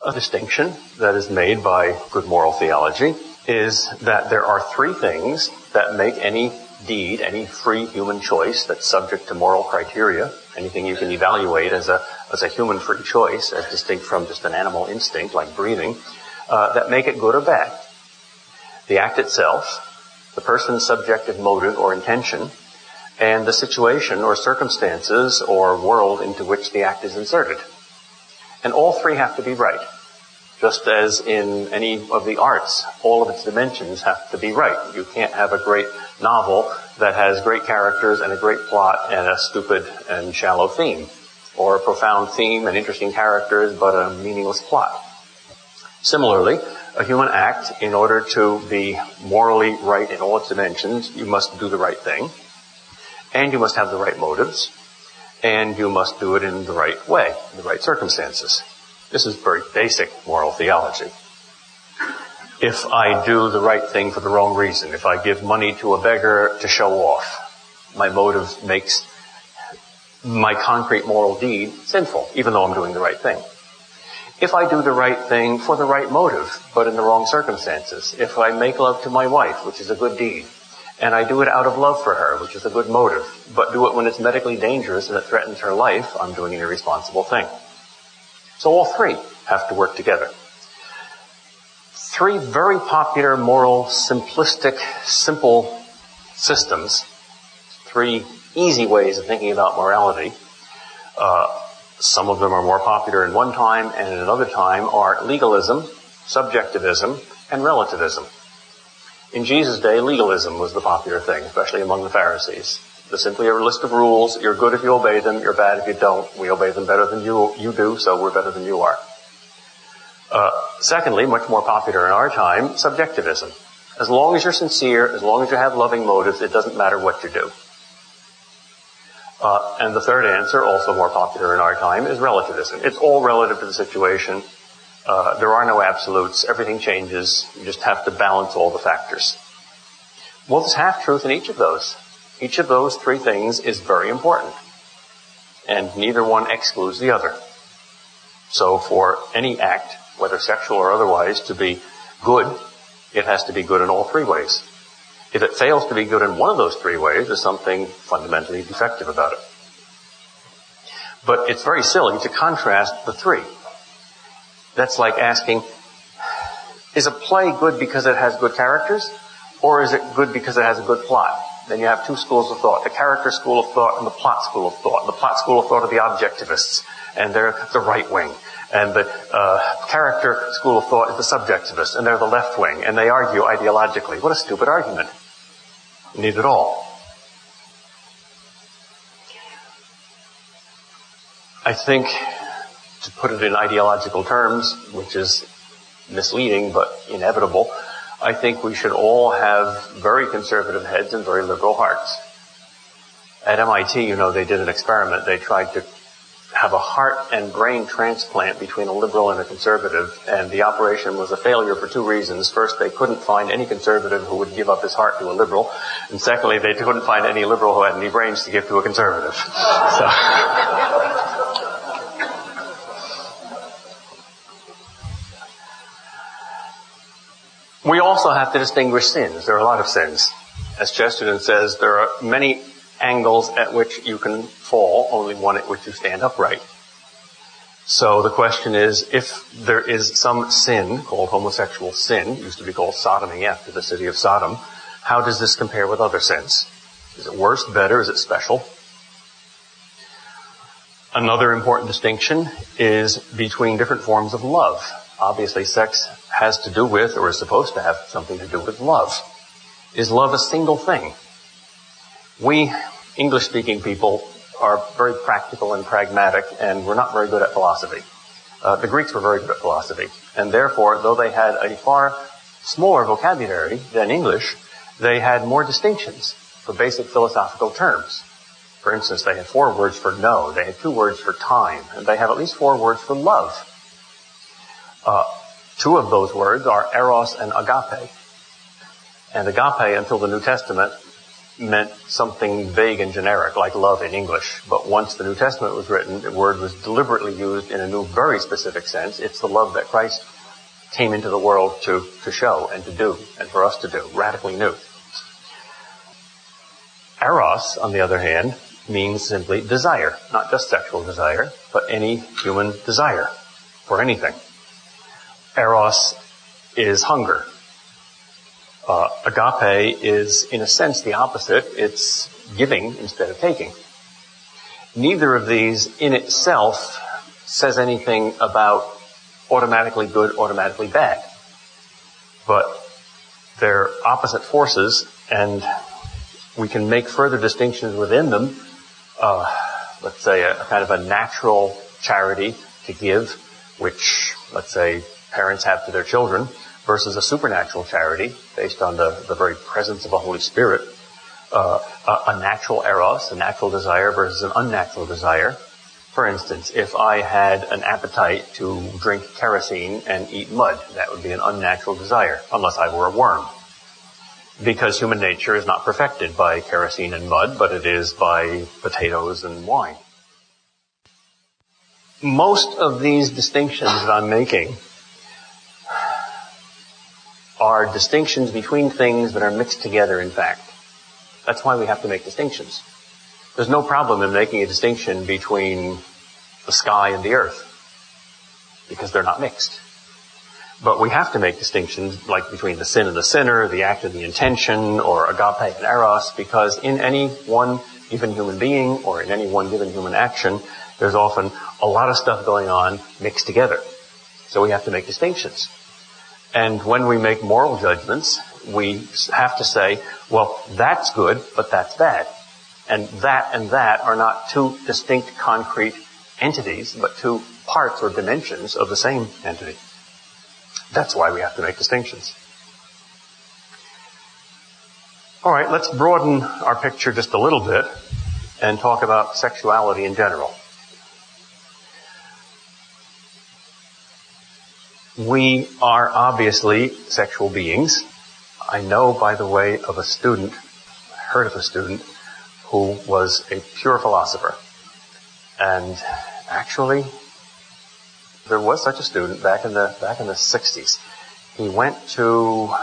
A distinction that is made by good moral theology is that there are three things that make any deed, any free human choice that's subject to moral criteria, anything you can evaluate as a human free choice, as distinct from just an animal instinct like breathing, that make it good or bad. The act itself, the person's subjective motive or intention, and the situation or circumstances or world into which the act is inserted. And all three have to be right. Just as in any of the arts, all of its dimensions have to be right. You can't have a great novel that has great characters and a great plot and a stupid and shallow theme, or a profound theme and interesting characters but a meaningless plot. Similarly, a human act, in order to be morally right in all its dimensions, you must do the right thing, and you must have the right motives, and you must do it in the right way, in the right circumstances. This is very basic moral theology. If I do the right thing for the wrong reason, if I give money to a beggar to show off, my motive makes my concrete moral deed sinful, even though I'm doing the right thing. If I do the right thing for the right motive, but in the wrong circumstances, if I make love to my wife, which is a good deed, and I do it out of love for her, which is a good motive, but do it when it's medically dangerous and it threatens her life, I'm doing an irresponsible thing. So all three have to work together. Three very popular, moral, simplistic, simple systems, three easy ways of thinking about morality. Some of them are more popular in one time and in another time are legalism, subjectivism, and relativism. In Jesus' day, legalism was the popular thing, especially among the Pharisees. There's simply a list of rules. You're good if you obey them. You're bad if you don't. We obey them better than you do, so we're better than you are. Secondly, much more popular in our time, subjectivism. As long as you're sincere, as long as you have loving motives, it doesn't matter what you do. And the third answer, also more popular in our time, is relativism. It's all relative to the situation. There are no absolutes. Everything changes. You just have to balance all the factors. Well, there's half-truth in each of those. Each of those three things is very important. And neither one excludes the other. So for any act, whether sexual or otherwise, to be good, it has to be good in all three ways. If it fails to be good in one of those three ways, there's something fundamentally defective about it. But it's very silly to contrast the three. That's like asking, is a play good because it has good characters? Or is it good because it has a good plot? Then you have two schools of thought, the character school of thought and the plot school of thought. The plot school of thought are the objectivists, and they're the right wing. And the character school of thought is the subjectivists, and they're the left wing, and they argue ideologically. What a stupid argument. Need it all. I think, to put it in ideological terms, which is misleading but inevitable, I think we should all have very conservative heads and very liberal hearts. At MIT, they did an experiment. They tried to have a heart and brain transplant between a liberal and a conservative, and the operation was a failure for two reasons. First, they couldn't find any conservative who would give up his heart to a liberal, and secondly, they couldn't find any liberal who had any brains to give to a conservative. So we also have to distinguish sins. There are a lot of sins. As Chesterton says, there are many angles at which you can fall, only one at which you stand upright. So the question is, if there is some sin called homosexual sin, it used to be called sodomy after the city of Sodom, how does this compare with other sins? Is it worse, better, is it special? Another important distinction is between different forms of love. Obviously, sex has to do with, or is supposed to have something to do with love. Is love a single thing? We English-speaking people are very practical and pragmatic, and we're not very good at philosophy. The Greeks were very good at philosophy, and therefore, though they had a far smaller vocabulary than English, they had more distinctions for basic philosophical terms. For instance, they had 4 words for no, they had 2 words for time, and they have at least 4 words for love. 2 of those words are eros and agape. And agape, until the New Testament, meant something vague and generic, like love in English. But once the New Testament was written, the word was deliberately used in a new, very specific sense. It's the love that Christ came into the world to show and to do, and for us to do, radically new. Eros, on the other hand, means simply desire, not just sexual desire, but any human desire for anything. Eros is hunger. Agape is, in a sense, the opposite. It's giving instead of taking. Neither of these in itself says anything about automatically good, automatically bad. But they're opposite forces, and we can make further distinctions within them. Let's say a kind of a natural charity to give, which, let's say, parents have to their children, versus a supernatural charity based on the very presence of the Holy Spirit. A natural eros, a natural desire, versus an unnatural desire. For instance, if I had an appetite to drink kerosene and eat mud, that would be an unnatural desire, unless I were a worm. Because human nature is not perfected by kerosene and mud, but it is by potatoes and wine. Most of these distinctions that I'm making are distinctions between things that are mixed together, in fact. That's why we have to make distinctions. There's no problem in making a distinction between the sky and the earth, because they're not mixed. But we have to make distinctions, like between the sin and the sinner, the act and the intention, or agape and eros, because in any one given human being, or in any one given human action, there's often a lot of stuff going on mixed together. So we have to make distinctions. And when we make moral judgments, we have to say, well, that's good, but that's bad. And that are not two distinct concrete entities, but two parts or dimensions of the same entity. That's why we have to make distinctions. All right, let's broaden our picture just a little bit and talk about sexuality in general. We are obviously sexual beings. I know, by the way, of a student, I heard of a student who was a pure philosopher. And actually, there was such a student back in the 60s. He went to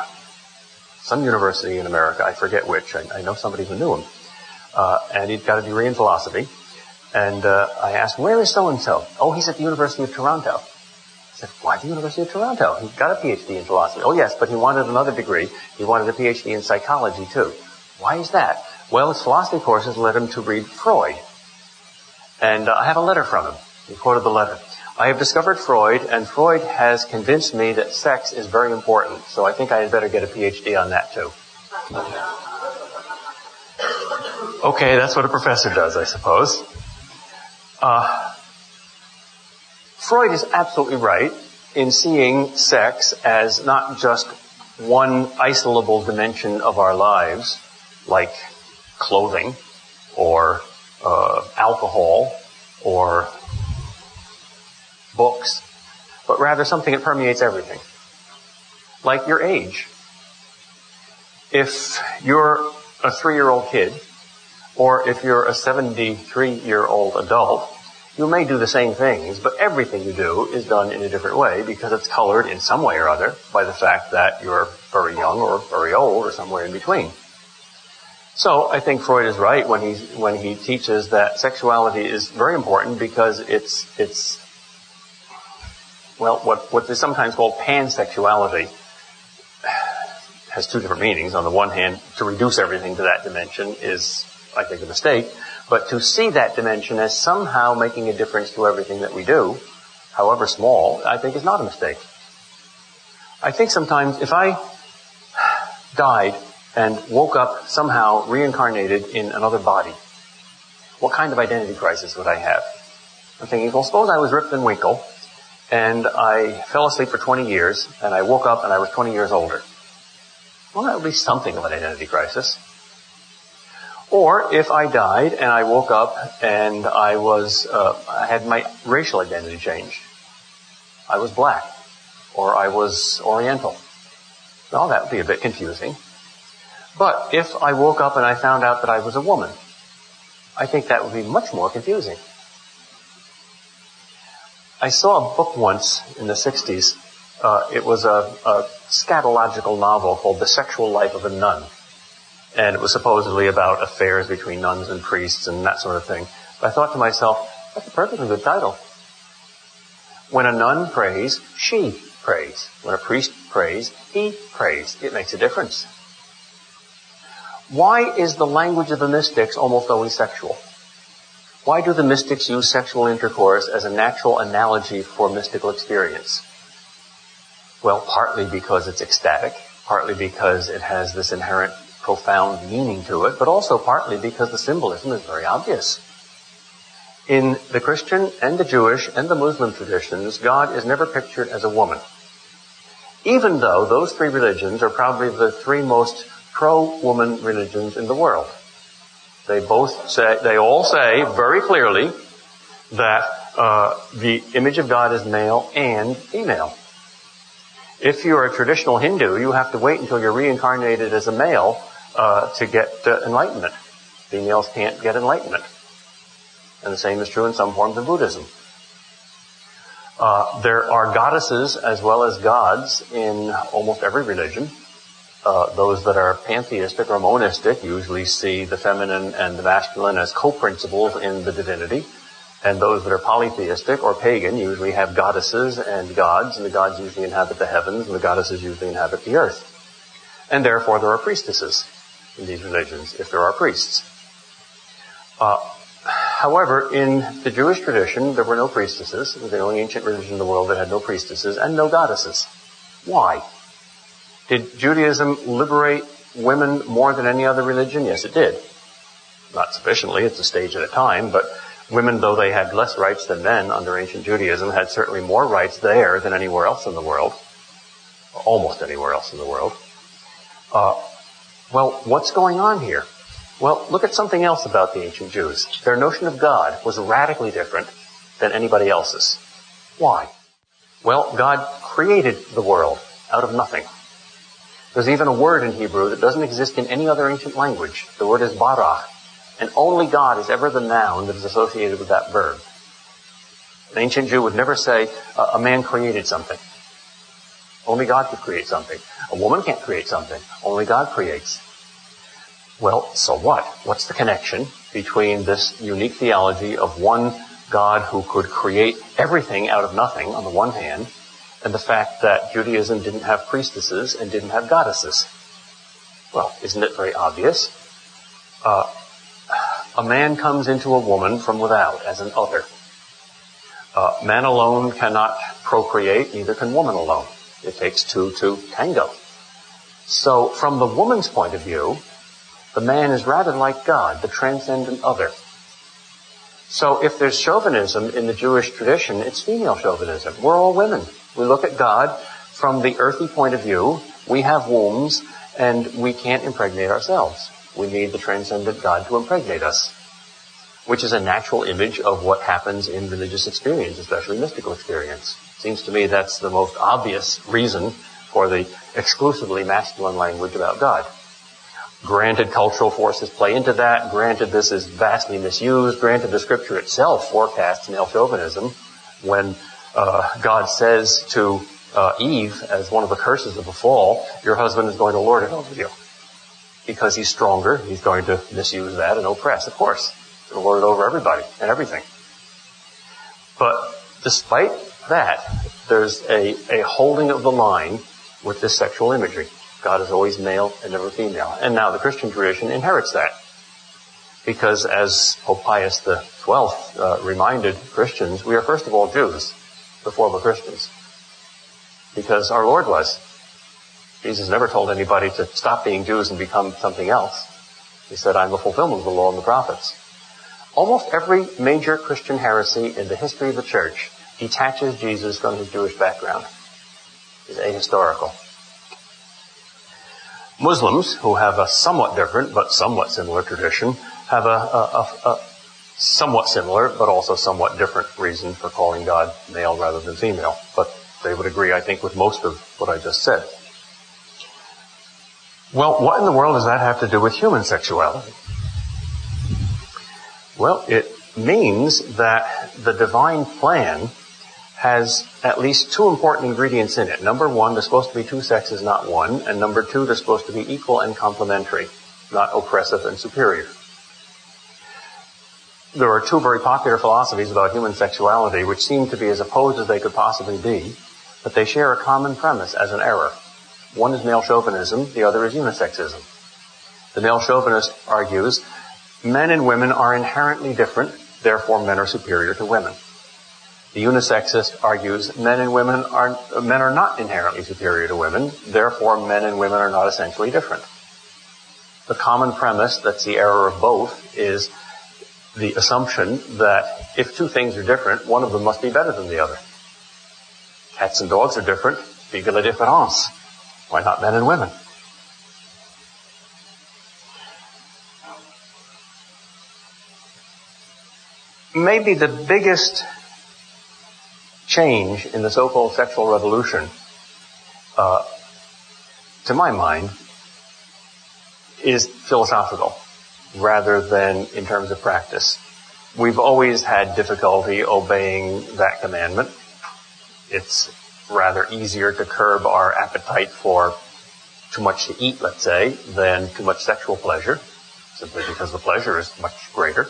some university in America, I forget which. I know somebody who knew him. And he'd got a degree in philosophy. And I asked, where is so-and-so? Oh, he's at the University of Toronto. I said, why the University of Toronto? He got a PhD in philosophy. Oh, yes, but he wanted another degree. He wanted a PhD in psychology, too. Why is that? Well, his philosophy courses led him to read Freud. And I have a letter from him. He quoted the letter. I have discovered Freud, and Freud has convinced me that sex is very important, so I think I had better get a PhD on that, too. Okay, that's what a professor does, I suppose. Freud is absolutely right in seeing sex as not just one isolable dimension of our lives, like clothing or alcohol or books, but rather something that permeates everything. Like your age. If you're a 3-year-old kid, or if you're a 73-year-old adult, you may do the same things, but everything you do is done in a different way because it's colored in some way or other by the fact that you're very young or very old or somewhere in between. So I think Freud is right when he teaches that sexuality is very important because it's what is sometimes called pansexuality has two different meanings. On the one hand, to reduce everything to that dimension is, I think, a mistake. But to see that dimension as somehow making a difference to everything that we do, however small, I think is not a mistake. I think sometimes if I died and woke up somehow reincarnated in another body, what kind of identity crisis would I have? I'm thinking, well, suppose I was Rip Van Winkle and I fell asleep for 20 years and I woke up and I was 20 years older. Well, that would be something of an identity crisis. Or if I died and I woke up and I had my racial identity changed. I was black, or I was Oriental. Well, that would be a bit confusing. But if I woke up and I found out that I was a woman, I think that would be much more confusing. I saw a book once in the 60s. It was a scatological novel called The Sexual Life of a Nun. And it was supposedly about affairs between nuns and priests and that sort of thing. But I thought to myself, that's a perfectly good title. When a nun prays, she prays. When a priest prays, he prays. It makes a difference. Why is the language of the mystics almost always sexual? Why do the mystics use sexual intercourse as a natural analogy for mystical experience? Well, partly because it's ecstatic, partly because it has this inherent profound meaning to it, but also partly because the symbolism is very obvious. In the Christian and the Jewish and the Muslim traditions, God is never pictured as a woman. Even though those three religions are probably the three most pro-woman religions in the world. They all say very clearly that the image of God is male and female. If you're a traditional Hindu, you have to wait until you're reincarnated as a male to get enlightenment. Females can't get enlightenment. And the same is true in some forms of Buddhism. There are goddesses as well as gods in almost every religion. Those that are pantheistic or monistic usually see the feminine and the masculine as co-principles in the divinity. And those that are polytheistic or pagan usually have goddesses and the gods usually inhabit the heavens, and the goddesses usually inhabit the earth. And therefore there are priestesses in these religions, if there are priests. However, in the Jewish tradition, there were no priestesses. It was the only ancient religion in the world that had no priestesses and no goddesses. Why? Did Judaism liberate women more than any other religion? Yes, it did. Not sufficiently, it's a stage at a time, but women, though they had less rights than men under ancient Judaism, had certainly more rights there than anywhere else in the world. Almost anywhere else in the world. Well, what's going on here? Well, look at something else about the ancient Jews. Their notion of God was radically different than anybody else's. Why? Well, God created the world out of nothing. There's even a word in Hebrew that doesn't exist in any other ancient language. The word is bara. And only God is ever the noun that is associated with that verb. An ancient Jew would never say, a man created something. Only God could create something. A woman can't create something. Only God creates. Well, so what? What's the connection between this unique theology of one God who could create everything out of nothing, on the one hand, and the fact that Judaism didn't have priestesses and didn't have goddesses? Well, isn't it very obvious? A man comes into a woman from without as an other. Man alone cannot procreate, neither can woman alone. It takes two to tango. So from the woman's point of view, the man is rather like God, the transcendent other. So if there's chauvinism in the Jewish tradition, it's female chauvinism. We're all women. We look at God from the earthly point of view. We have wombs, and we can't impregnate ourselves. We need the transcendent God to impregnate us, which is a natural image of what happens in religious experience, especially mystical experience. Seems to me that's the most obvious reason for the exclusively masculine language about God. Granted, cultural forces play into that. Granted, this is vastly misused. Granted, the scripture itself forecasts male chauvinism when God says to Eve, as one of the curses of the fall, your husband is going to lord it over you. Because he's stronger, he's going to misuse that and oppress, of course. He's going to lord it over everybody and everything. But despite that, there's a holding of the line with this sexual imagery. God is always male and never female. And now the Christian tradition inherits that. Because as Pope Pius XII reminded Christians, we are first of all Jews before we're Christians. Because our Lord was. Jesus never told anybody to stop being Jews and become something else. He said, I'm the fulfillment of the law and the prophets. Almost every major Christian heresy in the history of the church detaches Jesus from his Jewish background. It's ahistorical. Muslims, who have a somewhat different but somewhat similar tradition, have a somewhat similar but also somewhat different reason for calling God male rather than female. But they would agree, I think, with most of what I just said. Well, what in the world does that have to do with human sexuality? Well, it means that the divine plan has at least two important ingredients in it. Number one, there's supposed to be two sexes, not one. And number two, they're supposed to be equal and complementary, not oppressive and superior. There are two very popular philosophies about human sexuality which seem to be as opposed as they could possibly be, but they share a common premise as an error. One is male chauvinism, the other is unisexism. The male chauvinist argues men and women are inherently different, therefore men are superior to women. The unisexist argues men are not inherently superior to women, therefore men and women are not essentially different. The common premise that's the error of both is the assumption that if two things are different, one of them must be better than the other. Cats and dogs are different, vive la différence. Why not men and women? Maybe the biggest change in the so-called sexual revolution, to my mind, is philosophical rather than in terms of practice. We've always had difficulty obeying that commandment. It's rather easier to curb our appetite for too much to eat, let's say, than too much sexual pleasure, simply because the pleasure is much greater.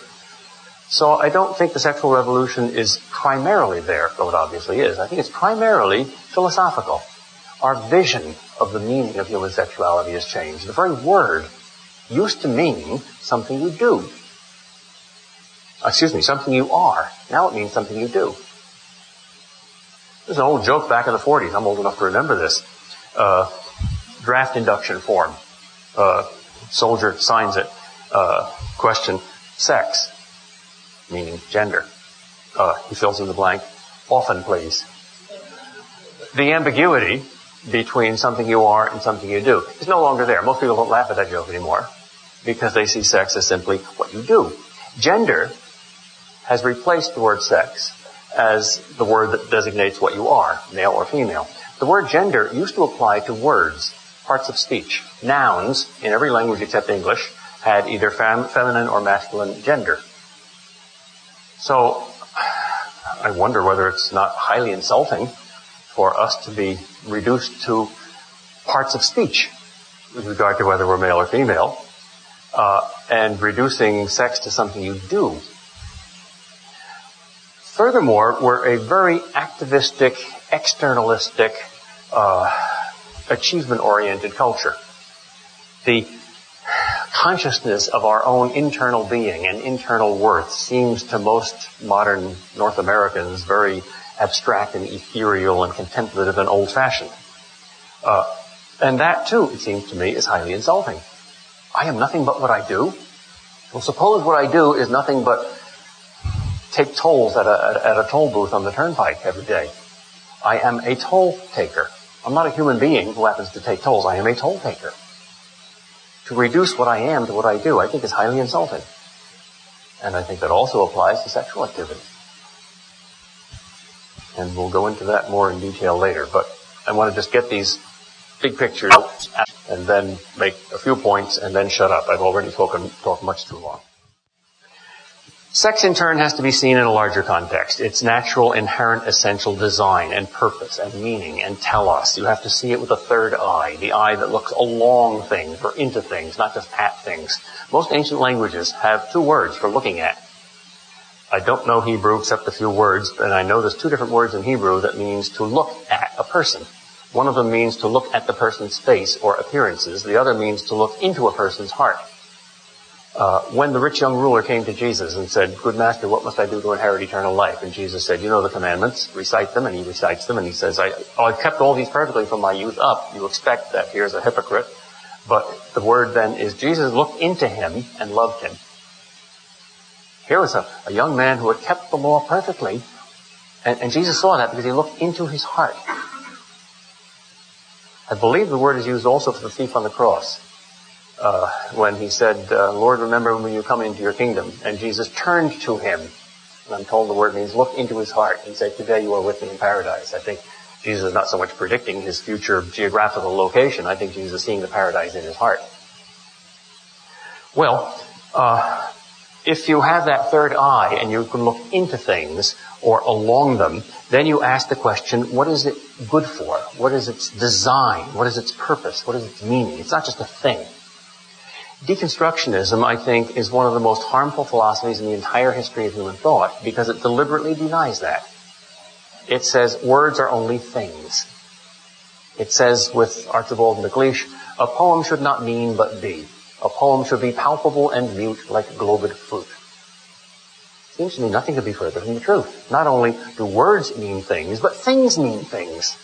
So I don't think the sexual revolution is primarily there, though it obviously is. I think it's primarily philosophical. Our vision of the meaning of human sexuality has changed. The very word used to mean something you do. Something you are. Now it means something you do. There's an old joke back in the 40s. I'm old enough to remember this. Draft induction form. Soldier signs it. Question, sex. Meaning gender. He fills in the blank. Often, please. The ambiguity between something you are and something you do is no longer there. Most people don't laugh at that joke anymore because they see sex as simply what you do. Gender has replaced the word sex as the word that designates what you are, male or female. The word gender used to apply to words, parts of speech. Nouns, in every language except English, had either feminine or masculine gender. So, I wonder whether it's not highly insulting for us to be reduced to parts of speech with regard to whether we're male or female, and reducing sex to something you do. Furthermore, we're a very activistic, externalistic, achievement-oriented culture. The consciousness of our own internal being and internal worth seems to most modern North Americans very abstract and ethereal and contemplative and old-fashioned. And that, too, it seems to me, is highly insulting. I am nothing but what I do. Well, suppose what I do is nothing but take tolls at a toll booth on the turnpike every day. I am a toll taker. I'm not a human being who happens to take tolls. I am a toll taker. To reduce what I am to what I do, I think is highly insulting. And I think that also applies to sexual activity. And we'll go into that more in detail later. But I want to just get these big pictures and then make a few points and then shut up. I've already talked much too long. Sex, in turn, has to be seen in a larger context. Its natural, inherent, essential design and purpose and meaning and telos. You have to see it with a third eye, the eye that looks along things or into things, not just at things. Most ancient languages have two words for looking at. I don't know Hebrew except a few words, and I know there's two different words in Hebrew that means to look at a person. One of them means to look at the person's face or appearances. The other means to look into a person's heart. When the rich young ruler came to Jesus and said, "Good master, what must I do to inherit eternal life?" And Jesus said, "You know the commandments, recite them," and he recites them, and he says, I've kept all these perfectly from my youth up. You expect that here's a hypocrite. But the word then is, Jesus looked into him and loved him. Here was a young man who had kept the law perfectly, and Jesus saw that because he looked into his heart. I believe the word is used also for the thief on the cross. When he said, "Lord, remember when you come into your kingdom." And Jesus turned to him. And I'm told the word means look into his heart and say, "Today you are with me in paradise." I think Jesus is not so much predicting his future geographical location. I think Jesus is seeing the paradise in his heart. Well, if you have that third eye and you can look into things or along them, then you ask the question, what is it good for? What is its design? What is its purpose? What is its meaning? It's not just a thing. Deconstructionism, I think, is one of the most harmful philosophies in the entire history of human thought because it deliberately denies that. It says words are only things. It says with Archibald MacLeish, a poem should not mean but be. A poem should be palpable and mute like globed fruit. Seems to me nothing could be further from the truth. Not only do words mean things, but things mean things.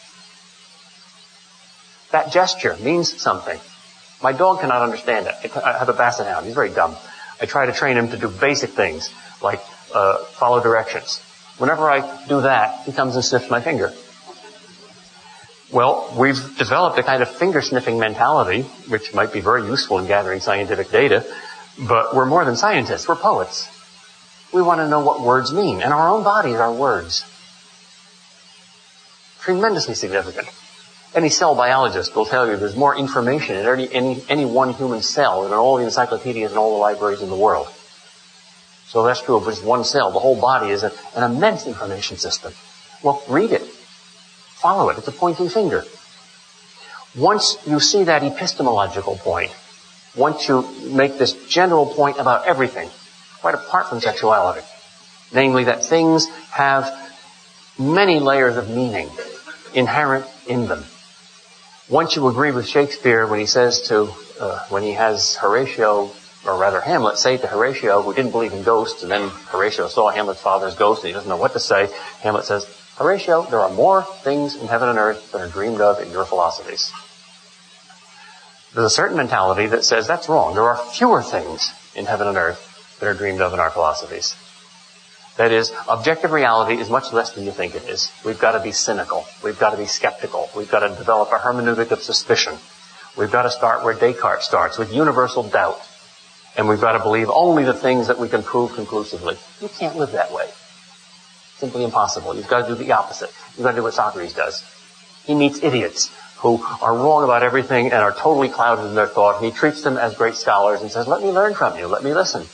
That gesture means something. My dog cannot understand it. I have a basset hound. He's very dumb. I try to train him to do basic things, like follow directions. Whenever I do that, he comes and sniffs my finger. Well, we've developed a kind of finger-sniffing mentality, which might be very useful in gathering scientific data, but we're more than scientists. We're poets. We want to know what words mean, and our own bodies are words. Tremendously significant. Any cell biologist will tell you there's more information in any one human cell than in all the encyclopedias and all the libraries in the world. So that's true of just one cell. The whole body is an immense information system. Well, read it. Follow it. It's a pointing finger. Once you see that epistemological point, once you make this general point about everything, quite apart from sexuality, namely that things have many layers of meaning inherent in them. Once you agree with Shakespeare when he says when he has Horatio, or rather Hamlet, say to Horatio, who didn't believe in ghosts, and then Horatio saw Hamlet's father's ghost and he doesn't know what to say, Hamlet says, Horatio, there are more things in heaven and earth than are dreamed of in your philosophies. There's a certain mentality that says that's wrong. There are fewer things in heaven and earth that are dreamed of in our philosophies. That is, objective reality is much less than you think it is. We've got to be cynical. We've got to be skeptical. We've got to develop a hermeneutic of suspicion. We've got to start where Descartes starts, with universal doubt. And we've got to believe only the things that we can prove conclusively. You can't live that way. Simply impossible. You've got to do the opposite. You've got to do what Socrates does. He meets idiots who are wrong about everything and are totally clouded in their thought. He treats them as great scholars and says, let me learn from you. Let me listen.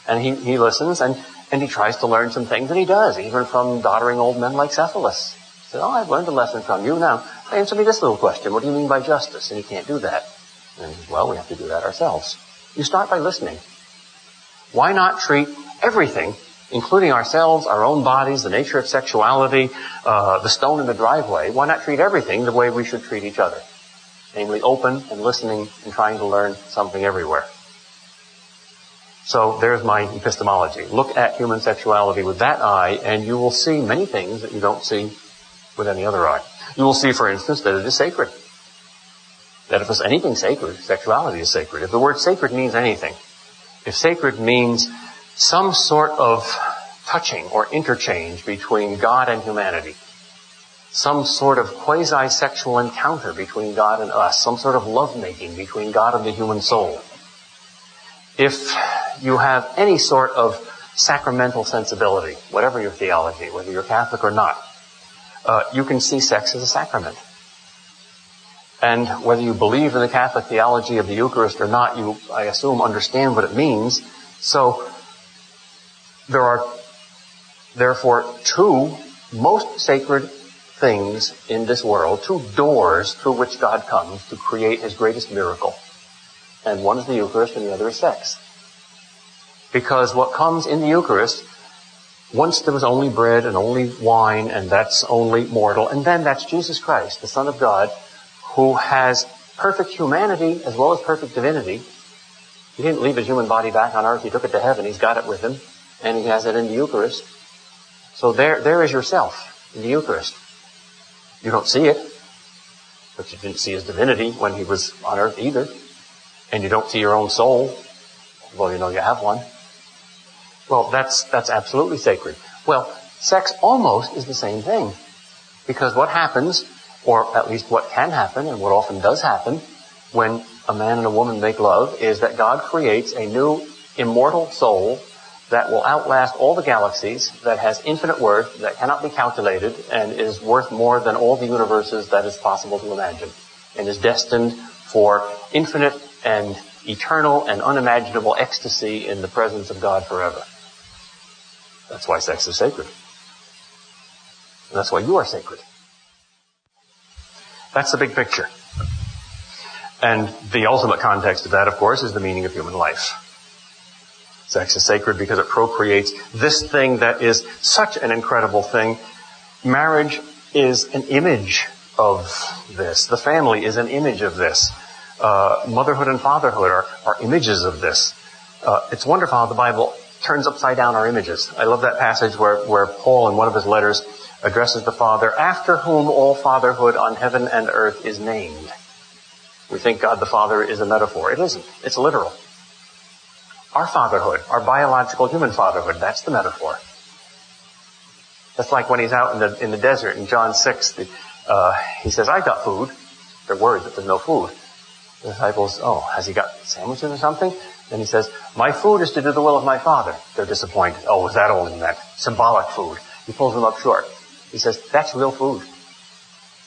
And he listens and he tries to learn some things, and he does, even from doddering old men like Cephalus. He said, I've learned a lesson from you. Now, answer me this little question. What do you mean by justice? And he can't do that. And well, we have to do that ourselves. You start by listening. Why not treat everything, including ourselves, our own bodies, the nature of sexuality, the stone in the driveway, why not treat everything the way we should treat each other? Namely, open and listening and trying to learn something everywhere. So there's my epistemology. Look at human sexuality with that eye, and you will see many things that you don't see with any other eye. You will see, for instance, that it is sacred. That if there's anything sacred, sexuality is sacred. If the word sacred means anything, if sacred means some sort of touching or interchange between God and humanity, some sort of quasi-sexual encounter between God and us, some sort of lovemaking between God and the human soul, if you have any sort of sacramental sensibility, whatever your theology, whether you're Catholic or not, you can see sex as a sacrament. And whether you believe in the Catholic theology of the Eucharist or not, you, I assume, understand what it means. So there are, therefore, two most sacred things in this world, two doors through which God comes to create his greatest miracle. And one is the Eucharist and the other is sex. Because what comes in the Eucharist, once there was only bread and only wine, and that's only mortal, and then that's Jesus Christ, the Son of God, who has perfect humanity as well as perfect divinity. He didn't leave his human body back on earth. He took it to heaven. He's got it with him. And he has it in the Eucharist. So there is yourself in the Eucharist. You don't see it, but you didn't see his divinity when he was on earth either. And you don't see your own soul, although you know you have one. Well, that's absolutely sacred. Well, sex almost is the same thing. Because what happens, or at least what can happen, and what often does happen, when a man and a woman make love, is that God creates a new immortal soul that will outlast all the galaxies, that has infinite worth, that cannot be calculated, and is worth more than all the universes that is possible to imagine, and is destined for infinite and eternal and unimaginable ecstasy in the presence of God forever. That's why sex is sacred. And that's why you are sacred. That's the big picture. And the ultimate context of that, of course, is the meaning of human life. Sex is sacred because it procreates this thing that is such an incredible thing. Marriage is an image of this. The family is an image of this. Motherhood and fatherhood are images of this. It's wonderful how the Bible turns upside down our images. I love that passage where Paul, in one of his letters, addresses the Father, after whom all fatherhood on heaven and earth is named. We think God the Father is a metaphor. It isn't. It's literal. Our fatherhood, our biological human fatherhood, that's the metaphor. That's like when he's out in the desert in John 6. He says, I've got food. They're worried that there's no food. The disciples, has he got sandwiches or something? Then he says, my food is to do the will of my Father. They're disappointed. Oh, was that only meant? Symbolic food. He pulls them up short. He says, that's real food.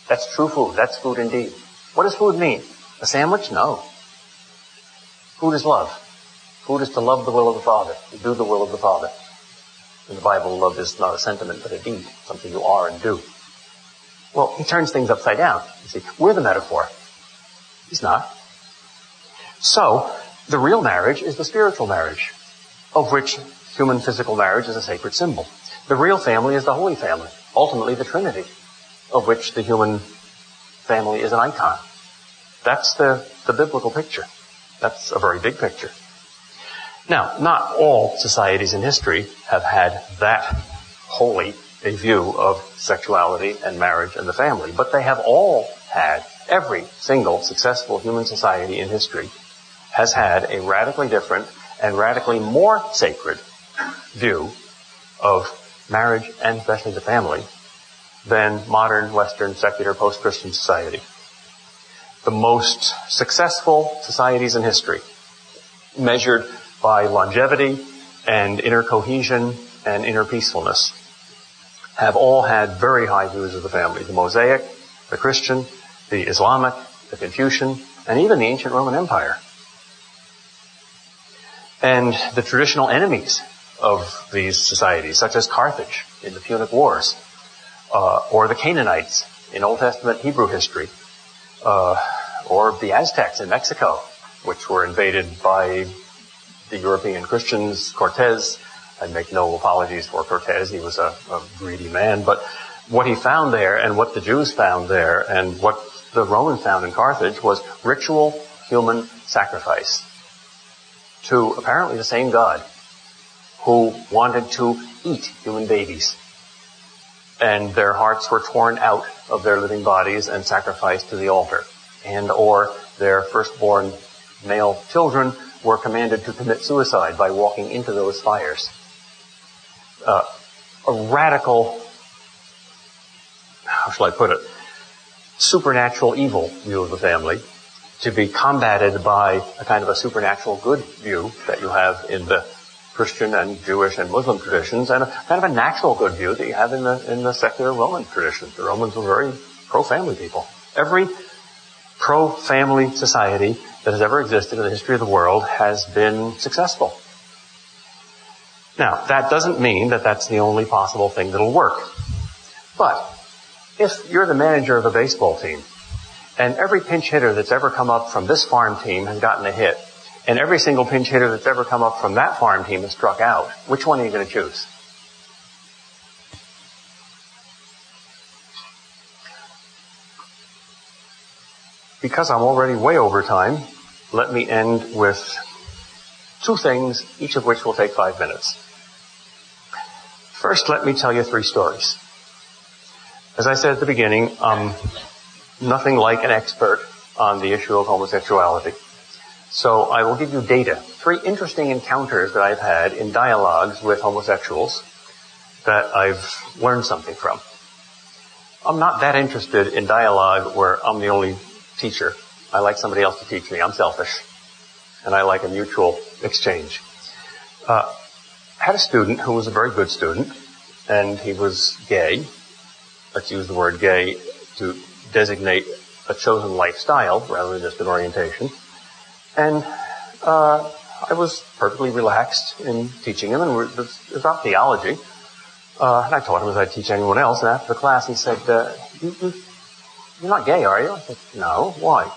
That's true food. That's food indeed. What does food mean? A sandwich? No. Food is love. Food is to love the will of the Father, to do the will of the Father. In the Bible, love is not a sentiment, but a deed, something you are and do. Well, he turns things upside down. You see, we're the metaphor. He's not. So, the real marriage is the spiritual marriage, of which human physical marriage is a sacred symbol. The real family is the Holy Family, ultimately the Trinity, of which the human family is an icon. That's the biblical picture. That's a very big picture. Now, not all societies in history have had that holy a view of sexuality and marriage and the family, but they have all had, every single successful human society in history has had a radically different and radically more sacred view of marriage and especially the family than modern Western secular post-Christian society. The most successful societies in history, measured by longevity and inner cohesion and inner peacefulness, have all had very high views of the family. The Mosaic, the Christian, the Islamic, the Confucian, and even the ancient Roman Empire. And the traditional enemies of these societies, such as Carthage in the Punic Wars, or the Canaanites in Old Testament Hebrew history, or the Aztecs in Mexico, which were invaded by the European Christians. Cortez, I make no apologies for Cortez, he was a greedy man, but what he found there and what the Jews found there and what the Romans found in Carthage was ritual human sacrifice to apparently the same God who wanted to eat human babies. And their hearts were torn out of their living bodies and sacrificed to the altar. And or their firstborn male children were commanded to commit suicide by walking into those fires. A radical, how shall I put it, supernatural evil view of the family to be combated by a kind of a supernatural good view that you have in the Christian and Jewish and Muslim traditions, and a kind of a natural good view that you have in the secular Roman tradition. The Romans were very pro-family people. Every pro-family society that has ever existed in the history of the world has been successful. Now, that doesn't mean that that's the only possible thing that'll work. But if you're the manager of a baseball team, and every pinch hitter that's ever come up from this farm team has gotten a hit, and every single pinch hitter that's ever come up from that farm team has struck out, which one are you going to choose? Because I'm already way over time, let me end with two things, each of which will take 5 minutes. First, let me tell you 3 stories. As I said at the beginning, I'm nothing like an expert on the issue of homosexuality. So I will give you data. 3 interesting encounters that I've had in dialogues with homosexuals that I've learned something from. I'm not that interested in dialogue where I'm the only teacher. I like somebody else to teach me. I'm selfish. And I like a mutual exchange. had a student who was a very good student, and he was gay. Let's use the word gay to designate a chosen lifestyle rather than just an orientation. And I was perfectly relaxed in teaching him, and it was about theology. And I taught him as I teach anyone else. And after the class, he said, "You're not gay, are you?" I said, "No. Why?"